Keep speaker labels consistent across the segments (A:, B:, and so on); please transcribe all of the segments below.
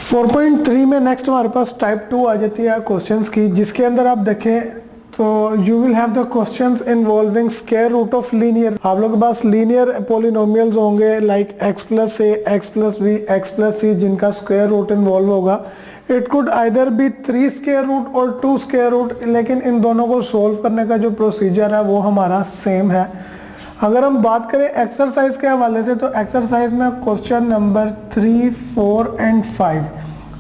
A: 4.3 में नेक्स्ट हमारे पास टाइप 2 आ जाती है क्वेश्चंस की, जिसके अंदर आप देखें तो you will have the questions involving square root of linear. आप लोगों के पास लीनियर पॉलिनोमियल्स होंगे like x plus a, x plus b, x plus c, जिनका स्क्वायर रूट इन्वॉल्व होगा। It could either be 3 square root और 2 square root, लेकिन इन दोनों को सोल्व करने का जो प्रोसीजर है वो हमारा सेम है। अगर हम बात करें एक्सरसाइज के हवाले से, तो एक्सरसाइज में question number 3, 4 and 5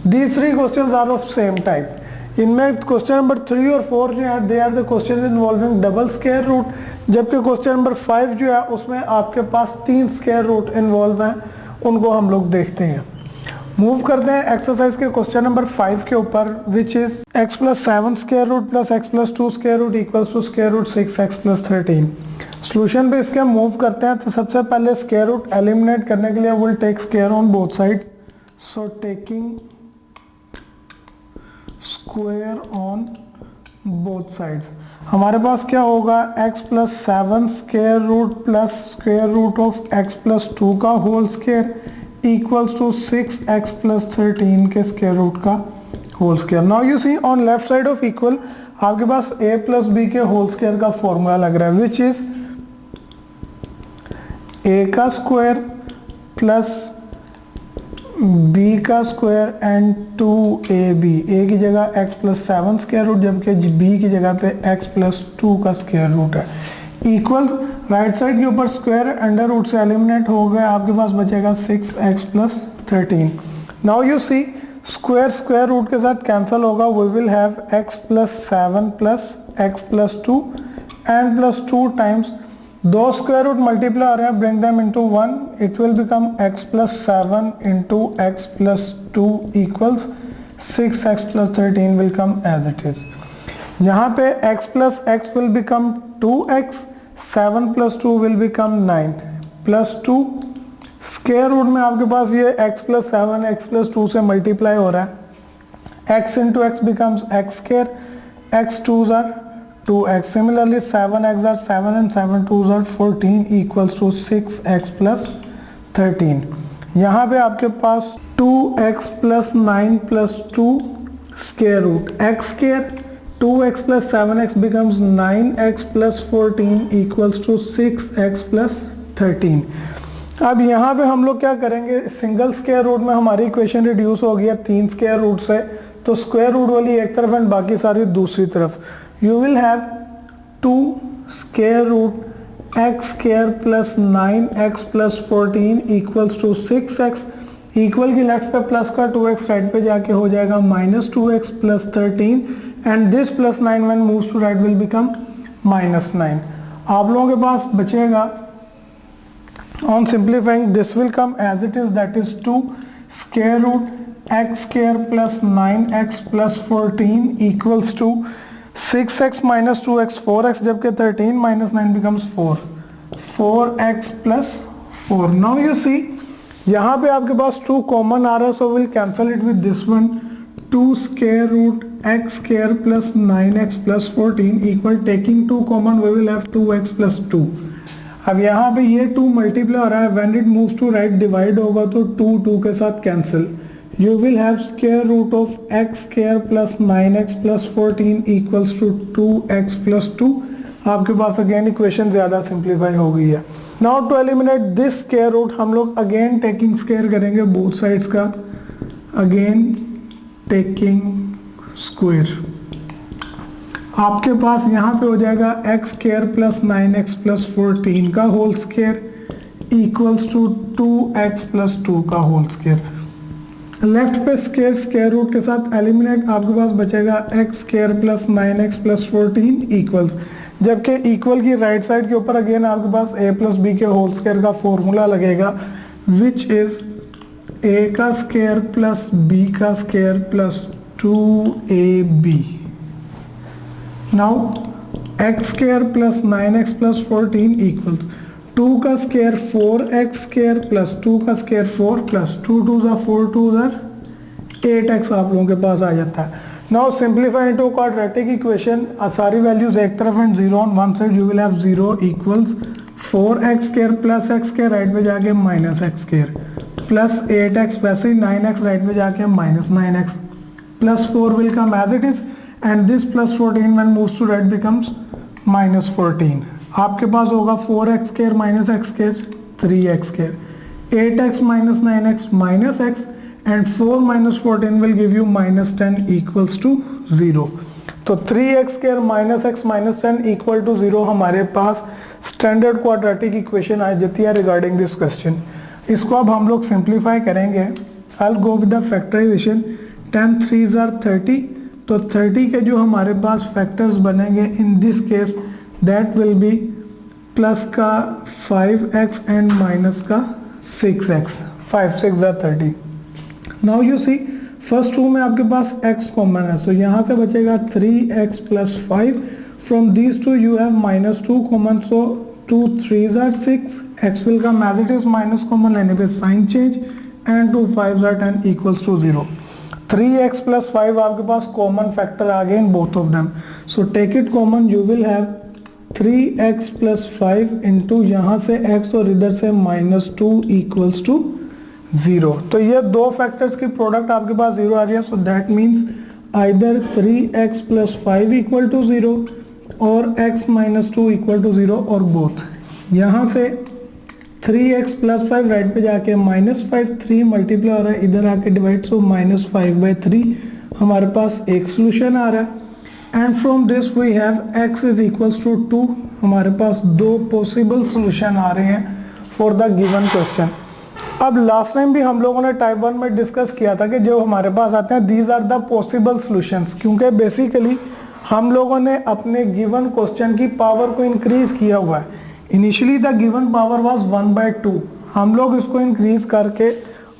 A: these 3 questions are of same type. इनमें क्वेश्चन नंबर 3 और 4 जो है they are the question involving double square root, जबकि क्वेश्चन नंबर 5 जो है उसमें आपके पास 3 स्क्वायर रूट इन्वॉल्व हैं। उनको हम लोग देखते हैं। मूव करते हैं एक्सरसाइज के क्वेश्चन नंबर 5 के ऊपर, which is x plus 7 square root plus x plus 2 square root equals to square root 6x plus 13। Solution पे इसके मूव करते हैं। तो सबसे पहले स्क्वायर रूट एलिमिनेट करने के लिए will take square on both side, so taking square on both sides हमारे पास क्या होगा, x plus 7 square root plus square root of x plus 2 का whole square equals to 6x plus 13 के square root का whole square. Now you see on left side of equal आपके पास a plus b के whole square का formula लग रहा है, विच इज a का स्क्वायर प्लस b का स्क्वायर एंड 2ab। a की जगह x प्लस 7 स्क्वायर रूट, जबकि b की जगह पे x प्लस 2 का स्क्वायर रूट है। इक्वल राइट साइड के ऊपर स्क्वायर अंडर रूट से एलिमिनेट हो गया, आपके पास बचेगा 6x plus 13। Now you see square square root के साथ कैंसिल होगा, we will have x plus 7 plus x plus 2 and plus 2 times दो स्क्वायर रूट मल्टीप्लाई हो रहे हैं, bring them into 1, it will become x plus 7 into x plus 2 equals 6x plus 13 will come as it is. यहाँ पे x plus x will become 2x, 7 plus 2 will become 9 plus 2। Square root में आपके पास ये x plus 7 x plus 2 से multiply हो रहा है, x into x becomes x square, x 2s are 2x, similarly 7x are 7 and 7 2s are 14 equals to 6x plus 13। यहाँ पे आपके पास 2x plus 9 plus 2 square root x square, 2x plus 7x becomes 9x plus 14 equals to 6x plus 13। अब यहाँ पे हम लोग क्या करेंगे, सिंगल स्क्वायर रूट में हमारी इक्वेशन रिड्यूस हो गई है 3 स्क्वायर रूट से, तो स्क्वायर रूट वाली एक तरफ एंड बाकी सारी दूसरी तरफ। You will have 2 square root x square plus 9x plus 14 equals to 6x। Equal की लेफ्ट पे प्लस का 2x राइट पे जाके हो जाएगा minus 2x plus 13 and this plus 9 when moves to right will become minus 9। आप लोगों के पास बचेगा on simplifying this will come as it is, that is 2 square root x square plus 9x plus 14 equals to 6x minus 2x 4x, जबकि 13 minus 9 becomes 4x plus 4। Now you see यहाँ पे आपके पास 2 common आ रहा है, so we'll cancel it with this one, 2 square root x square plus 9x plus 14 equal, taking 2 common we will have 2x plus 2। अब यहाँ पे ये 2 मल्टीप्लाई हो रहा है, when it moves to right divide होगा तो 2 के साथ cancel. You will have square root of x square plus 9x plus 14 equals to 2x plus 2। आपके पास अगेन इक्वेशन ज़्यादा सिंप्लीफाई हो गई है। Now to eliminate this square root हम लोग अगेन टेकिंग स्क्वायर करेंगे बोथ साइड्स का, अगेन टेकिंग स्क्वायर। आपके पास यहाँ पे हो जाएगा x square plus 9x plus 14 का whole square equals to 2x plus 2 का होल स्क्वायर। लेफ्ट पे स्क्वायर स्क्वायर रूट के साथ एलिमिनेट, आपके पास बचेगा x square plus 9x plus 14 equals, जबकि इक्वल की राइट साइड के ऊपर अगेन आपके पास a प्लस बी के होल स्क्वायर का फॉर्मूला लगेगा, विच इज a का स्क्वायर प्लस b का square plus 2ab। Now x square plus 9x plus 14 equals 2 का स्क्वायर 4x स्क्वायर प्लस 2 का square 4 plus 2 2s are 4 2s are 8x आप लोगों के पास आ जाता है। Now simplify into quadratic equation, सारी वैल्यूज एक तरफ and 0 on one side, you will have 0 equals 4x square plus x square, right पे जाके minus x square plus 8x, वैसे ही 9x राइट में जाके minus 9x, plus 4 will come as it is and this plus 14 when moves to right becomes minus 14। आपके पास होगा 4x square minus x square 3x square, 8x minus 9x minus x and 4 minus 14 will give you minus 10 equals to 0। तो 3x स्क्वायर minus x minus 10 equal to 0 हमारे पास standard quadratic equation आ जाती है रिगार्डिंग दिस क्वेश्चन। इसको अब हम लोग सिंप्लीफाई करेंगे। I will go with the factorization. 10 3s are 30, तो 30 के जो हमारे पास फैक्टर्स बनेंगे in this case that will be plus का 5x एंड माइनस का 6x। 5 6 are 30। Now you see first row में आपके पास x कॉमन है, सो यहाँ से बचेगा 3x plus 5। From these two you have minus 2 common, so 2 3s are 6, x will come as it is minus common लेने पे sign change and 2 5s are 10 equals to 0। 3x plus 5 आपके पास common factor आ गए in both of them, so take it common. You will have 3x plus 5 into यहाँ से x और इधर से माइनस 2 इक्वल्स टू 0। तो ये दो फैक्टर्स की प्रोडक्ट आपके पास 0 आ रही है, so that means either 3x plus 5 equal to 0 और x माइनस 2 इक्वल टू 0 और बोथ। यहाँ से 3x प्लस 5 राइट पे जाके माइनस 5, 3 मल्टीप्लाई हो रहा है, इधर आके डिवाइड, सो माइनस 5/3 हमारे पास एक सोल्यूशन आ रहा है। And from this we have x is equals to 2। हमारे पास दो पॉसिबल सोल्यूशन आ रहे हैं फॉर द गिवन क्वेश्चन। अब लास्ट टाइम भी हम लोगों ने टाइप 1 में डिस्कस किया था कि जो हमारे पास आते हैं these are the possible solutions, क्योंकि बेसिकली हम लोगों ने अपने गिवन क्वेश्चन की पावर को इंक्रीज किया हुआ है। Initially the given power was 1/2, हम लोग इसको इंक्रीज करके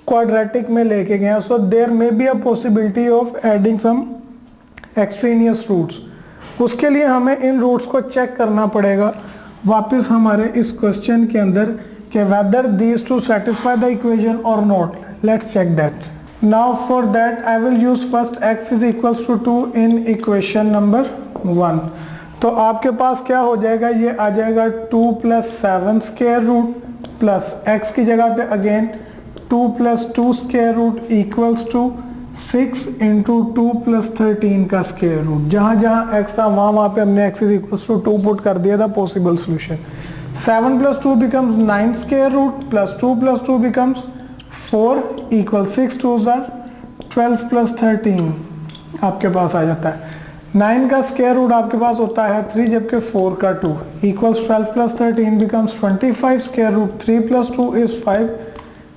A: क्वाड्रेटिक में लेके गए, so there may be a possibility of adding some extraneous roots. उसके लिए हमें इन रूट्स को चेक करना पड़ेगा वापस हमारे इस क्वेश्चन के अंदर कि whether these two satisfy the equation or not. Let's check that. Now for that I will use first x is equals to 2 in equation number 1. तो आपके पास क्या हो जाएगा, ये आ जाएगा 2 plus 7 square root plus x की जगह पे again 2 plus 2 square root equals to 6 into 2 plus 13 का स्क्वायर रूट। जहाँ जहाँ x था वहाँ पे हमने x is equals to 2 put कर दिया था possible solution. 7 plus 2 becomes 9 square root plus 2 plus 2 becomes 4 equals 6 2s are 12 plus 13 आपके पास आ जाता है। 9 का स्क्वायर रूट आपके पास होता है 3, जबकि 4 का 2 equals 12 plus 13 becomes 25 square root 3 plus 2 is 5,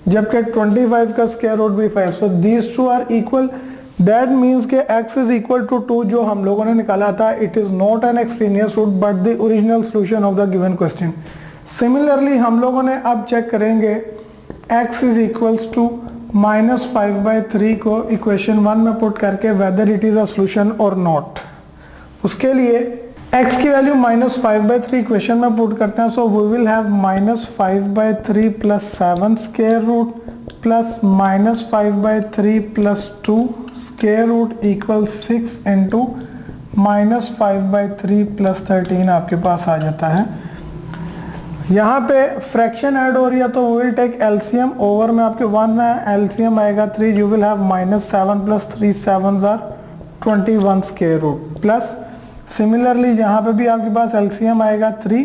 A: जबकि 25 का स्क्वायर रूट भी 5। so these two are equal, that means के x is equal to 2 जो हम लोगों ने निकाला था, it is not an extraneous root but the original solution of the given question. Similarly हम लोगों ने अब चेक करेंगे x is equals to minus 5/3 को इक्वेशन 1 में पुट करके whether it is a solution or not. उसके लिए x की वैल्यू माइनस 5/3 इक्वेशन में पुट करते हैं, so we will have minus 5/3 plus 7 square root plus minus 5/3 plus 2 square root equal 6 into minus 5/3 plus 13 आपके पास आ जाता है। यहाँ पे फ्रैक्शन ऐड हो रही है तो विल टेक एलसीएम, ओवर में आपके 1 है, एलसीएम आएगा 3, you will have minus 7 plus 3 7s are 21 square root plus similarly यहाँ पे भी आपके पास एलसीएम आएगा 3,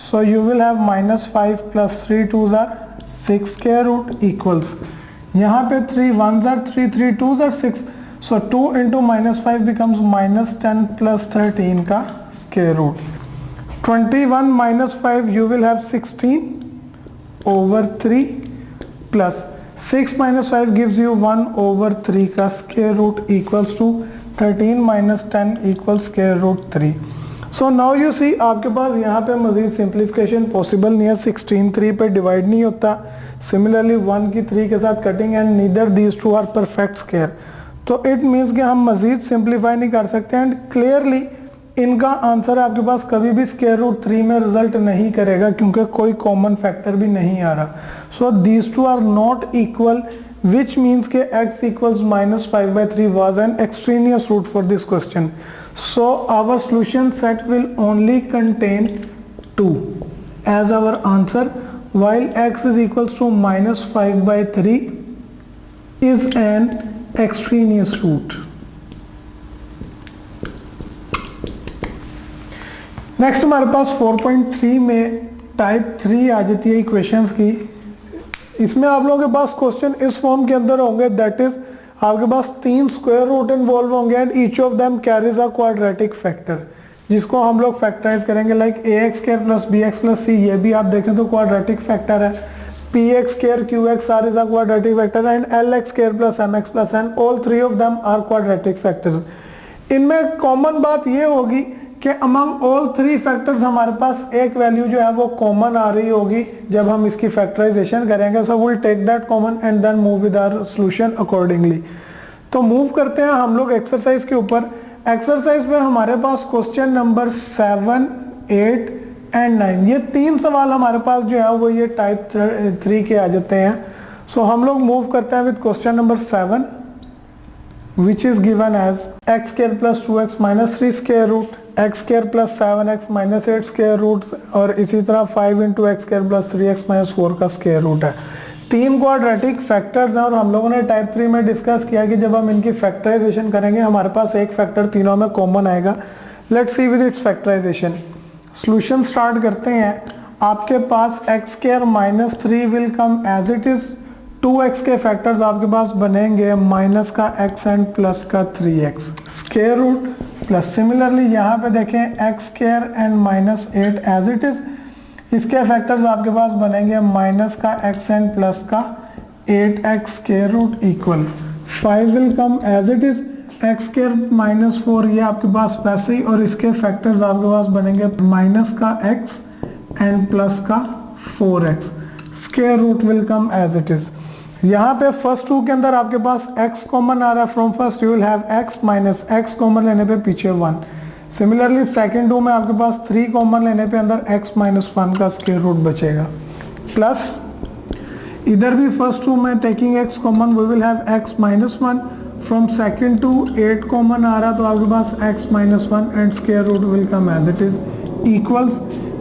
A: so you will have minus 5 plus 3 2s are 6 square root equals यहाँ पे 3 1s are 3 3 2s are 6, so 2 into minus 5 becomes minus 10 plus 13 का square root। 21 minus 5 you will have 16 over 3 plus 6 minus 5 gives you 1 over 3 का square root equals to 13 minus 10 equals square root 3। So now you see आपके पास यहाँ पे मज़ीद simplification possible नहीं है, 16 3 पे divide नहीं होता, सिमिलरली 1 की 3 के साथ cutting and neither these two are perfect square, तो इट मीन्स कि हम मज़ीद सिंप्लीफाई नहीं कर सकते एंड क्लियरली इनका आंसर आपके पास कभी भी स्क्वायर रूट 3 में रिजल्ट नहीं करेगा क्योंकि कोई कॉमन फैक्टर भी नहीं आ रहा। So these two are not equal which means के x equals minus 5/3 was an extraneous root for this question. So our solution set will only contain 2 as our answer while x is equals to -5/3 is an extraneous root. Next हमारे पास 4.3 में type 3 आ जाती है equations की। इसमें आप लोगों के पास question इस फॉर्म के अंदर होंगे, दैट इज आपके पास 3 स्क्वायर रूट इन्वॉल्व होंगे and each of them carries a quadratic factor, जिसको हम लोग फैक्टराइज करेंगे लाइक ax² + bx + c। ये भी आप देखें तो क्वाड्रेटिक फैक्टर है। px² qx r is a quadratic factor and lx² + mx + n, all three of them are quadratic factors। इनमें कॉमन बात ये होगी कि अमंग ऑल 3 फैक्टर्स हमारे पास एक वैल्यू जो है वो कॉमन आ रही होगी जब हम इसकी फैक्टराइजेशन करेंगे। So will take that common and then move with our solution accordingly. तो मूव करते हैं हम लोग एक्सरसाइज के ऊपर। एक्सरसाइज में हमारे पास क्वेश्चन नंबर 7, 8 एंड 9, ये 3 सवाल हमारे पास जो है वो ये टाइप 3 के आ जाते हैं। सो हम लोग मूव करते हैं with question number 7 which is given as x² + 2x - 3 square root, x² + 7x - 8 square root और इसी तरह 5 × x² + 3x - 4 का स्क्वायर रूट है। 3 क्वाड्रेटिक फैक्टर्स हैं और हम लोगों ने टाइप 3 में डिस्कस किया कि जब हम इनकी फैक्टराइजेशन करेंगे हमारे पास एक फैक्टर तीनों में कॉमन आएगा। Let's see with its factorization. Solution start करते हैं। आपके पास x² - 3 will come as it is. 2x के फैक्टर्स आपके पास बनेंगे माइनस का x एंड प्लस का 3x square root plus. Similarly यहाँ पे देखें x² and -8 as it is, इसके फैक्टर्स आपके पास बनेंगे माइनस का x एंड प्लस का 8x square root equal 5 will come as it is. x² - 4 ये आपके पास वैसे ही, और इसके फैक्टर्स आपके पास बनेंगे माइनस का x एंड प्लस का 4x square root will come as it is. यहाँ पे फर्स्ट 2 के अंदर आपके पास x कॉमन आ रहा है। From first you will have x minus x common लेने पे पीछे 1। सिमिलरली सेकंड 2 में आपके पास 3 कॉमन लेने पे अंदर x - 1 का स्क्वायर रूट बचेगा। प्लस इधर भी फर्स्ट 2 में taking x common we will have x - 1। From second 2 8 common आ रहा तो आपके पास x - 1 and square root will come as it is equals.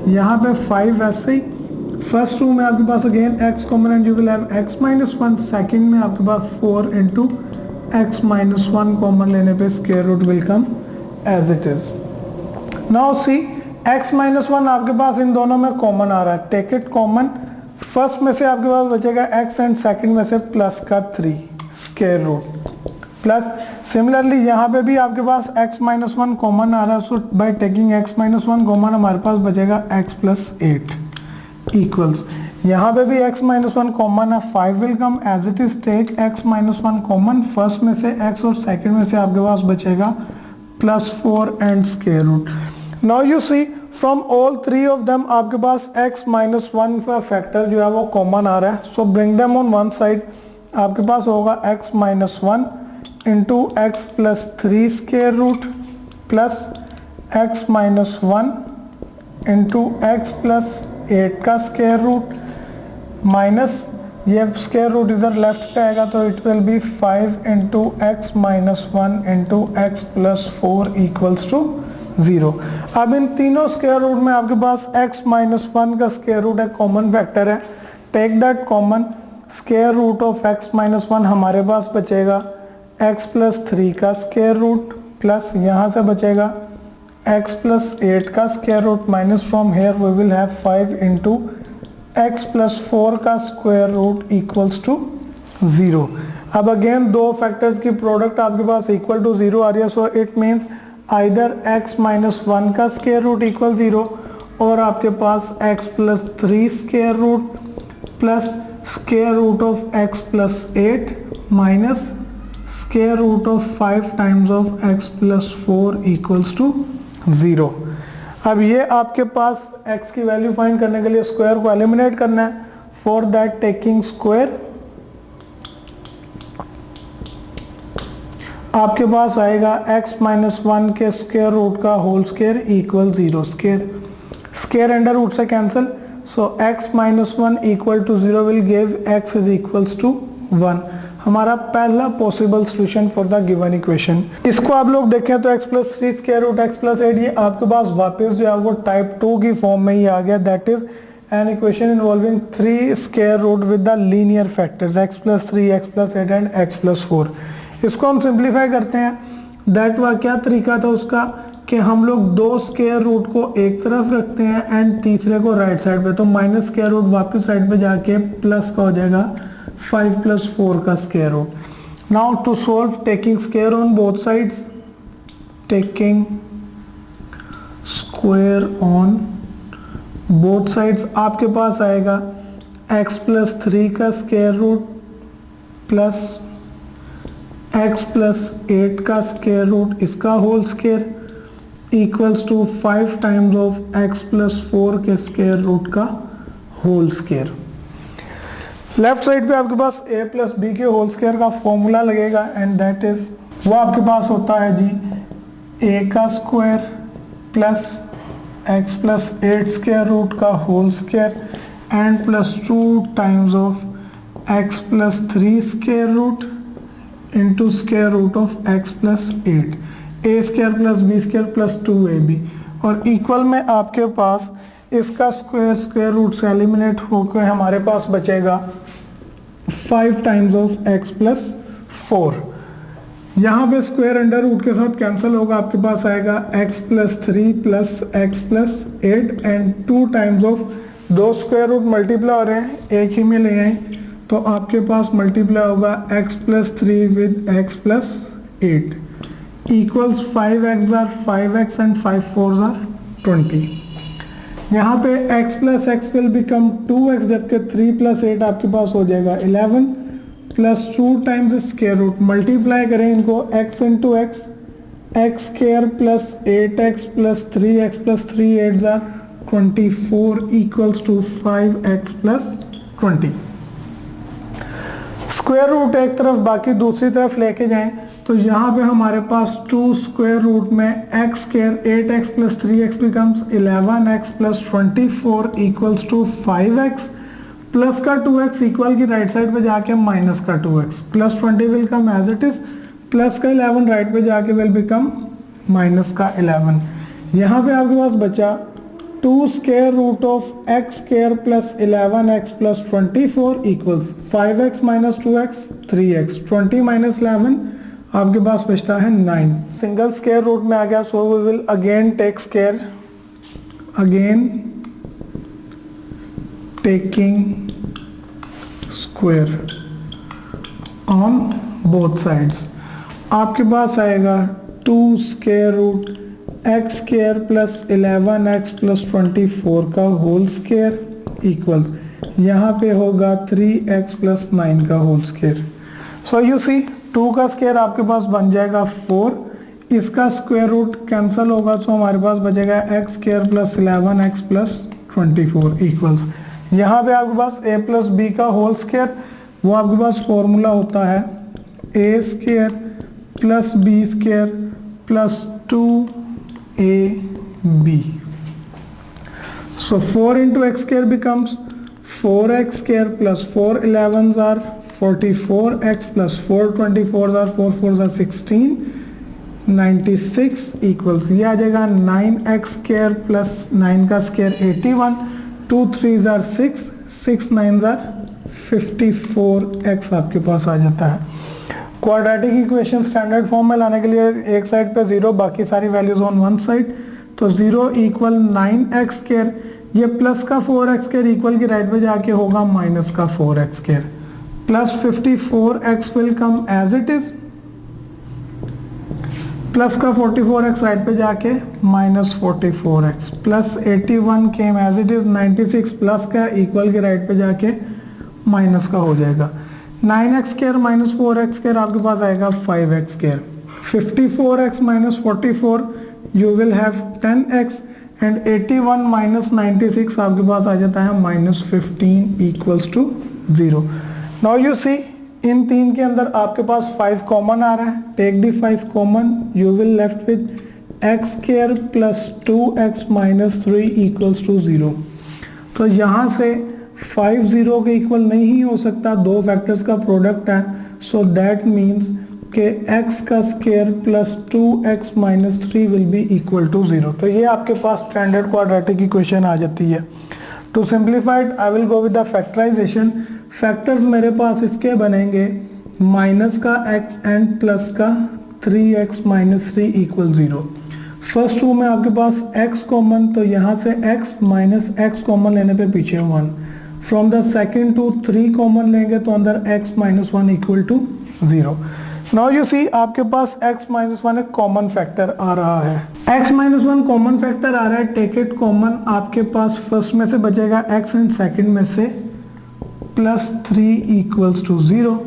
A: यहाँ पे 5 वैसे ही। फर्स्ट 2 में आपके पास again x common and you will have x - 1। Second में आपके पास 4 × x - 1 कॉमन लेने पे square root will come as it is. Now see x - 1 आपके पास इन दोनों में कॉमन आ रहा है, टेक इट कॉमन। फर्स्ट में से आपके पास बचेगा x एंड सेकंड में से प्लस का 3 स्क्वायर रूट प्लस। सिमिलरली यहाँ पे भी आपके पास x - 1 कॉमन आ रहा है। सो बाय टेकिंग x - 1 कॉमन हमारे पास बचेगा x + 8 इक्वल्स। यहाँ पे भी x - 1 कॉमन है, 5 will come as it is. Take x - 1 common, first में से x और सेकंड में से आपके पास बचेगा +4 and square root. Now you see from all 3 of them आपके पास x - 1 का फैक्टर जो है वो कॉमन आ रहा है। सो bring them on one side. आपके पास होगा x - 1 × x + 3 square root plus x - 1 × x + 8 का स्क्वायर रूट माइनस ये स्क्वायर रूट इधर लेफ्ट पे आएगा तो it will be 5 × x - 1 × x + 4 equals to 0। अब इन तीनों स्क्वायर रूट में आपके पास x - 1 का स्क्वायर रूट है, कॉमन फैक्टर है। Take that common. Square root of x - 1 हमारे पास बचेगा x + 3 का स्क्वायर रूट प्लस यहाँ से बचेगा x + 8 का square root minus from here we will have 5 × x + 4 का स्क्वायर रूट इक्वल्स टू 0। अब अगेन दो फैक्टर्स की प्रोडक्ट आपके पास इक्वल टू 0 आ रही है। So it means either x - 1 का स्क्वायर रूट इक्वल 0 और आपके पास x + 3 square root plus square root of x + 8 minus square root of 5 times of x + 4 equals to 0। अब ये आपके पास x की वैल्यू फाइंड करने के लिए स्क्वायर को एलिमिनेट करना है। फॉर दैट टेकिंग स्क्वायर आपके पास आएगा x - 1 के स्क्वायर रूट का whole square equal 0। Square under root से cancel. So x - 1 equal to 0 will give x is equals to 1। हमारा पहला possible solution for the given equation. इसको आप लोग देखें तो x + 3 स्क्वायर रूट x + 8 ये आपके पास वापस जो है वो टाइप 2 की फॉर्म में ही आ गया। That is an equation involving 3 square root with the linear factors x plus 3, x plus 8 and x plus 4। इसको हम सिंप्लीफाई करते हैं। दैट वाह क्या तरीका था उसका कि हम लोग 2 स्क्वायर रूट को एक तरफ रखते हैं एंड तीसरे को राइट साइड पे, तो माइनस स्क्वायर रूट वापस साइड पे जाके प्लस का हो जाएगा 5 plus 4 का square root. Now to solve taking square on both sides, taking square on both sides, आपके पास आएगा x plus 3 का square root plus x plus 8 का स्क्वायर रूट, इसका whole square equals to 5 times of x plus 4 के square root का whole square. Left side पे आपके पास a plus b के होल स्क्वायर का फॉर्मूला लगेगा एंड दैट इज, वो आपके पास होता है जी a का square plus x plus 8 square root का whole square and plus 2 times of x plus 3 square root into square root of x plus 8, a square plus b square plus 2ab, और equal में आपके पास इसका square square root से eliminate होकर हमारे पास बचेगा 5 टाइम्स ऑफ x plus 4। यहाँ पे स्क्वायर अंडर रूट के साथ कैंसिल होगा, आपके पास आएगा x plus 3 plus x plus 8 and 2 times of, दो स्क्वायर रूट मल्टीप्लाई हो रहे हैं एक ही में ले आए, तो आपके पास मल्टीप्लाई होगा x plus 3 with x plus 8 equals 5x are 5x and 5 4 are 20। यहाँ पे x plus x will become 2x, जबकि 3 plus 8 आपके पास हो जाएगा 11 plus 2 times square root, multiply करें इनको x into x, x square plus 8x plus 3x plus 3 8 are 24 equals to 5x plus 20। Square root एक तरफ बाकी दूसरी तरफ लेके जाएं तो यहाँ पे हमारे पास 2 स्क्वायर रूट में x square 8x plus 3x becomes 11x plus 24 equals to 5x, plus का 2x इक्वल की राइट साइड पे जाके माइनस का 2x, plus 20 will come as it is, plus का 11 राइट पे जाके विल बिकम माइनस का 11। यहाँ पे आपके पास बचा 2 square root of x square plus 11x plus 24 equals 5x minus 2x 3x, 20 minus 11 आपके पास बचता है 9। सिंगल स्क्वायर रूट में आ गया, so we will again take square, again taking square on both sides, आपके पास आएगा 2 square root x square plus 11x plus 24 का होल स्क्वायर इक्वल्स, यहाँ पे होगा 3x प्लस 9 का whole square. So you see 2 का स्क्वायर आपके पास बन जाएगा 4, इसका स्क्वायर रूट कैंसिल होगा तो हमारे पास बचेगा x square plus 11x plus 24 equals, यहाँ पे आपके पास a प्लस बी का होल स्क्वायर, वो आपके पास फॉर्मूला होता है a square plus b square plus 2ab। So 4 into x square becomes 4x square plus 4 11s are 44x plus 4 24s are 4 4s are 16 96 equals, ये आ जाएगा 9x स्क्वायर प्लस 9 का square 81, 2 3s are 6 6 9s are 54x आपके पास आ जाता है। Quadratic equation standard form में लाने के लिए एक साइड पे 0 बाकी सारी वैल्यूज ऑन वन साइड, तो 0 इक्वल 9x स्क्वायर, ये प्लस का 4x स्क्वायर इक्वल की राइट पे जाके होगा माइनस का 4x square, plus 54x will come as it is, plus का 44x राइट पे जाके minus 44x, plus 81 came as it is, 96 plus का इक्वल के राइट पे जाके माइनस का हो जाएगा, 9x square minus 4x square आपके पास आएगा 5x square, 54x minus 44 you will have 10x and 81 minus 96 आपके पास आ जाता है minus 15 equals to 0। Now you see इन तीन के अंदर आपके पास 5 कॉमन आ रहा है, take the 5 common, you will left with x square plus 2x minus 3 equals to 0। तो यहाँ से 5 0 के इक्वल नहीं हो सकता, दो फैक्टर्स का प्रोडक्ट है, सो दैट मीन्स कि x का square plus 2x minus 3 will be equal to 0। तो ये आपके पास स्टैंडर्ड क्वाड्रेटिक इक्वेशन आ जाती है। To simplified I will go with the factorization. Factors मेरे पास इसके बनेंगे माइनस का x एंड प्लस का 3x minus 3 equal 0। First row में आपके पास x कॉमन, तो यहाँ से x माइनस x कॉमन लेने पे पीछे 1। From the second to 3 common लेंगे तो अंदर x minus 1 equal to 0। Now you see आपके पास x माइनस 1 एक कॉमन फैक्टर आ रहा है। x माइनस 1 कॉमन फैक्टर आ रहा है, टेक इट कॉमन। आपके पास फर्स्ट में से बचेगा x एंड सेकंड में से प्लस 3 इक्वल्स टू 0।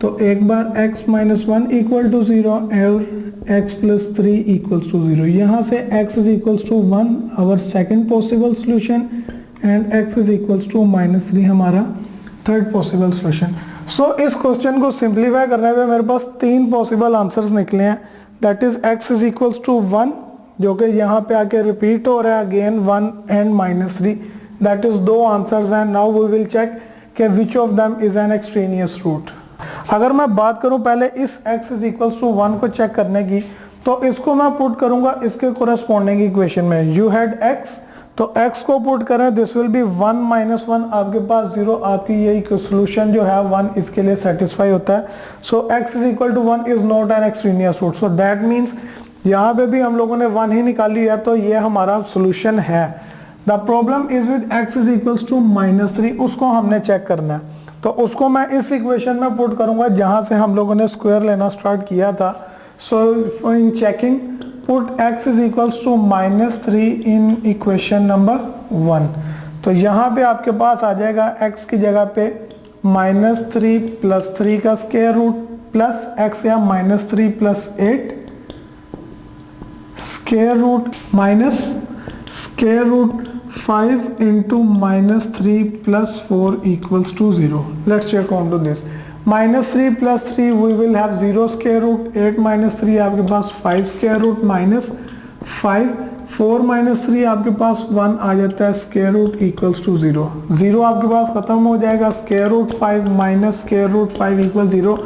A: तो एक बार x माइनस 1 इक्वल टू 0 और x प्लस 3 इक्वल्स टू 0। यहाँ से x is equals to 1 our second possible solution and x is equals to minus 3 हमारा थर्ड पॉसिबल सोल्यूशन। सो इस question को सिंप्लीफाई करने पे मेरे पास 3 पॉसिबल आंसर्स निकले हैं। That is x is equals to 1 जो कि यहाँ पे आके रिपीट हो रहा है again 1 and minus 3। That is 2 answers हैं। नाउ वी विल चेक कि which of them is an extraneous root. अगर मैं बात करूं पहले इस x इज इक्वल्स टू 1 को चेक करने की, तो इसको मैं पुट करूंगा इसके कोरेस्पॉन्डिंग इक्वेशन में। यू हैड x, तो x को पुट करें, दिस विल बी 1 माइनस 1, आपके पास 0। आपकी यही सोल्यूशन जो है 1 इसके लिए सेटिस्फाई होता है। So x is equal to 1 is not an extraneous root. So that means यहाँ पे भी हम लोगों ने 1 ही निकाली है, तो ये हमारा सोल्यूशन है। The problem is with x is equals to minus 3, उसको हमने चेक करना है। तो उसको मैं इस इक्वेशन में पुट करूंगा जहां से हम लोगों ने स्क्वायर लेना स्टार्ट किया था। So in checking put x is equals to minus 3 in equation number 1। तो यहाँ पे आपके पास आ जाएगा x की जगह पे माइनस 3 प्लस 3 का स्क्वायर रूट प्लस x या minus 3 plus 8 square root minus square root 5 into minus 3 plus 4 equals to 0. Let's check on to this. Minus 3 plus 3 we will have 0 square root, 8 minus 3 आपके पास 5 square root minus 5, 4 minus 3 आपके पास 1 आ जाता है square root equals to 0. 0 आपके पास खत्म हो जाएगा, square root 5 minus square root 5 equal 0.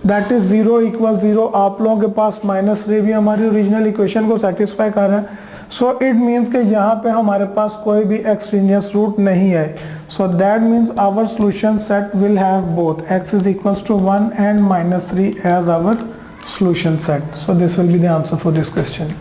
A: That is 0 equal 0. आप लोगों के पास minus 3 भी हमारी ओरिजिनल इक्वेशन को सेटिस्फाई कर रहा है। सो इट मीन्स कि यहाँ पे हमारे पास कोई भी एक्सट्रेनियस रूट नहीं है। So that means our solution set will have both x is equals to 1 and minus 3 as our solution set. So this will be the answer for this question.